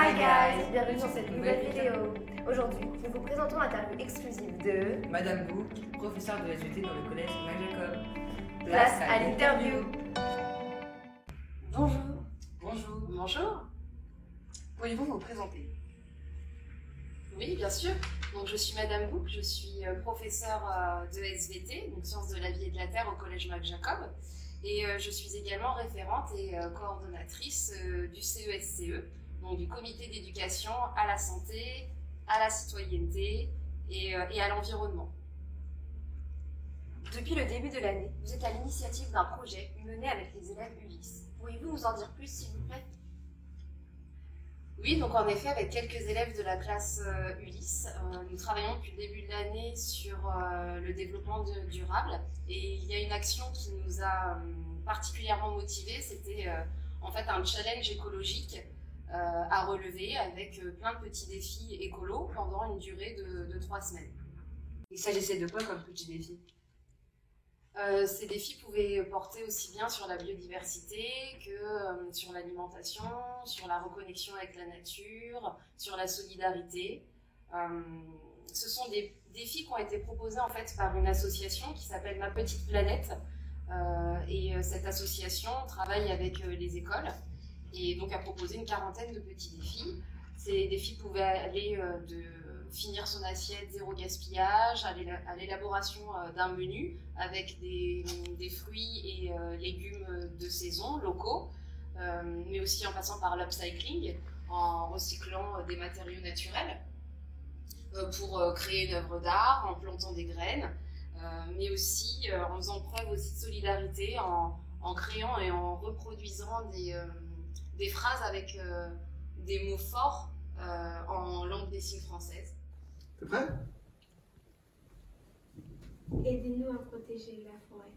Hi guys, bienvenue dans cette nouvelle vidéo. Aujourd'hui, nous vous présentons l'interview exclusive de Madame Bouk, professeure de SVT dans le collège Mac-Jacob. Place à l'interview. Bonjour. Bonjour. Bonjour. Pourriez-vous vous présenter? Oui, bien sûr. Donc, je suis Madame Bouk, je suis professeure de SVT, donc Sciences de la vie et de la Terre au collège Mac-Jacob. Et je suis également référente et coordonnatrice du CESCE, donc du comité d'éducation à la santé, à la citoyenneté et à l'environnement. Depuis le début de l'année, vous êtes à l'initiative d'un projet mené avec les élèves Ulysse. Pourriez-vous nous en dire plus, s'il vous plaît? Oui, donc en effet, avec quelques élèves de la classe Ulysse, nous travaillons depuis le début de l'année sur le développement durable. Et il y a une action qui nous a particulièrement motivés, c'était en fait un challenge écologique à relever avec plein de petits défis écolos pendant une durée de 3 semaines. Il s'agissait de quoi comme petits défis? Ces défis pouvaient porter aussi bien sur la biodiversité que sur l'alimentation, sur la reconnexion avec la nature, sur la solidarité. Ce sont des défis qui ont été proposés en fait par une association qui s'appelle Ma Petite Planète. Et cette association travaille avec les écoles et donc a proposé une quarantaine de petits défis. Ces défis pouvaient aller de finir son assiette zéro gaspillage, à l'élaboration d'un menu avec des fruits et légumes de saison locaux, mais aussi en passant par l'upcycling, en recyclant des matériaux naturels pour créer une œuvre d'art, en plantant des graines, mais aussi en faisant preuve aussi de solidarité, en créant et en reproduisant des phrases avec des mots forts en langue des signes française. T'es prêt? Aidez-nous à protéger la forêt.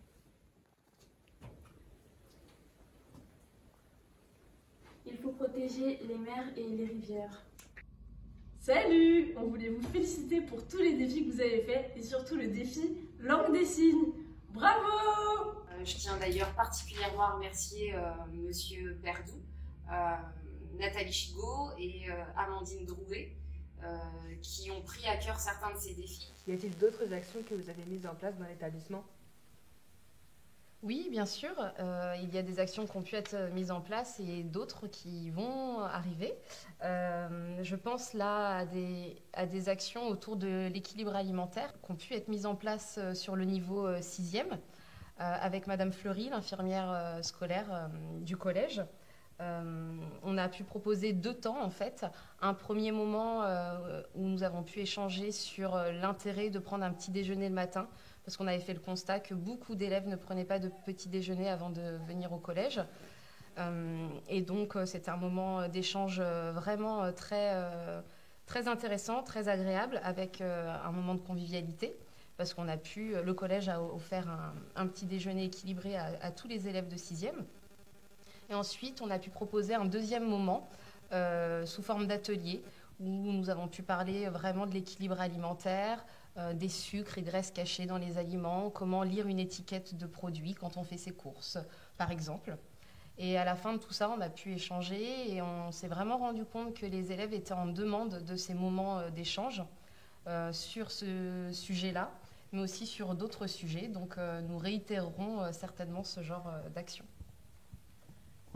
Il faut protéger les mers et les rivières. Salut! On voulait vous féliciter pour tous les défis que vous avez faits et surtout le défi langue des signes. Bravo! Je tiens d'ailleurs particulièrement à remercier Monsieur Perdou, Nathalie Chigot et Amandine Drouet, qui ont pris à cœur certains de ces défis. Y a-t-il d'autres actions que vous avez mises en place dans l'établissement? Oui, bien sûr. Il y a des actions qui ont pu être mises en place et d'autres qui vont arriver. Je pense là à des actions autour de l'équilibre alimentaire qui ont pu être mises en place sur le niveau 6e avec Madame Fleury, l'infirmière scolaire du collège. On a pu proposer 2 temps en fait. Un premier moment où nous avons pu échanger sur l'intérêt de prendre un petit déjeuner le matin, parce qu'on avait fait le constat que beaucoup d'élèves ne prenaient pas de petit déjeuner avant de venir au collège. Et donc c'était un moment d'échange vraiment très intéressant, très agréable, avec un moment de convivialité, parce qu'on a pu, le collège a offert un petit déjeuner équilibré à tous les élèves de 6e. Et ensuite, on a pu proposer un deuxième moment sous forme d'atelier où nous avons pu parler vraiment de l'équilibre alimentaire, des sucres et graisses cachés dans les aliments, comment lire une étiquette de produit quand on fait ses courses, par exemple. Et à la fin de tout ça, on a pu échanger et on s'est vraiment rendu compte que les élèves étaient en demande de ces moments d'échange sur ce sujet-là, mais aussi sur d'autres sujets. Donc nous réitérerons certainement ce genre d'action.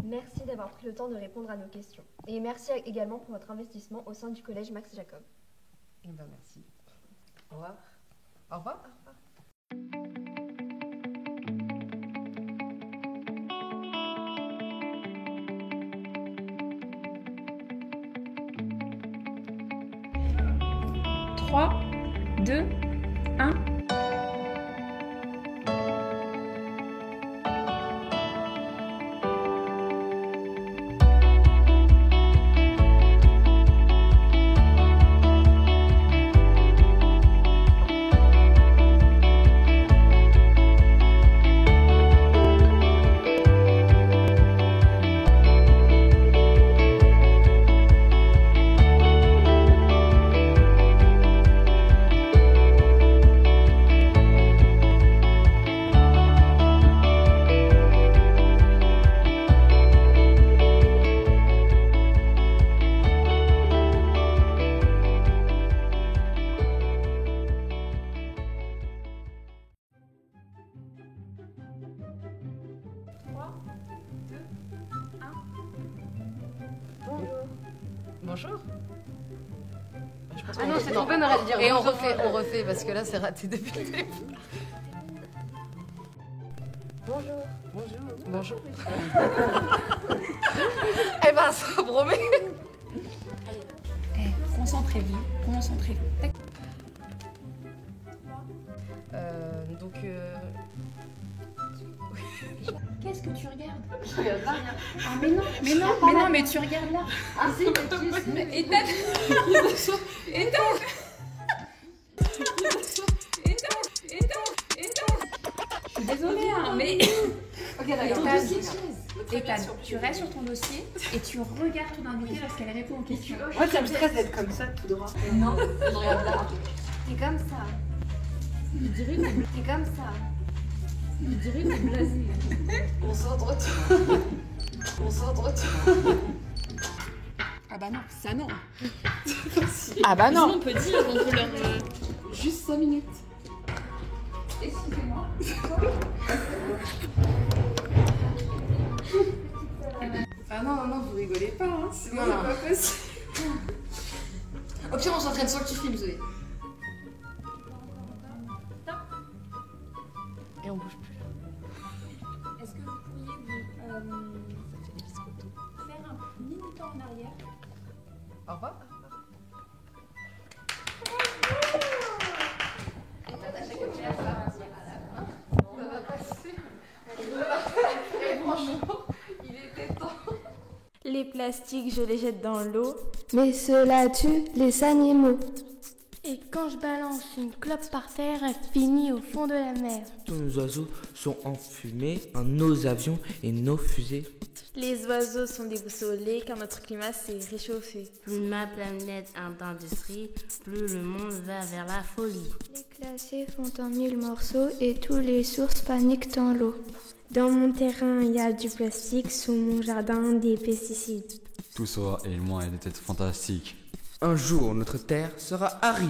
Merci d'avoir pris le temps de répondre à nos questions. Et merci également pour votre investissement au sein du collège Max Jacob. Merci. Au revoir. Au revoir. Trois, 2, 1. Bonjour. Je pense Ah qu'on non, va- c'est trompé, on aurait dû dire Et on bonjour. refait parce que là c'est raté depuis le début. Bonjour. Eh ben ça promet. Concentrez-vous. Tac. Donc Qu'est-ce que tu regardes? Je regarde là. Ah mais tu regardes là. Ah si, mais tu Éteins. Je suis désolée, hein, mais Ok, d'accord. Ethan, tu restes sur ton dossier et tu regardes ton invité lorsqu'elle répond aux questions. Moi, ça me stresse d'être comme ça, tout droit. Non, je regarde là. T'es comme ça. Je dirais T'es comme ça. que t'es blasé. Concentre-toi. Concentre-toi. Ah bah non, ça non. ah bah non. On peut dire, on peut leur... Juste 5 minutes. Excusez-moi. Ah non, vous rigolez pas, hein. C'est pas possible. Au pire, on s'entraîne sans que tu filmes, Zoé. Et on bouge plus. Est-ce que vous pourriez faire un mini temps en arrière? Au revoir. Les plastiques, je les jette dans l'eau. Mais cela tue les animaux. Et quand je balance une clope par terre, elle finit au fond de la mer. Tous nos oiseaux sont enfumés par nos avions et nos fusées. Les oiseaux sont déboussolés car notre climat s'est réchauffé. Plus ma planète est d'industrie, plus le monde va vers la folie. Les glaciers font en 1000 morceaux et tous les sources paniquent dans l'eau. Dans mon terrain, il y a du plastique, sous mon jardin, des pesticides. Tout ça et moins est des têtes fantastiques. Un jour, notre terre sera aride.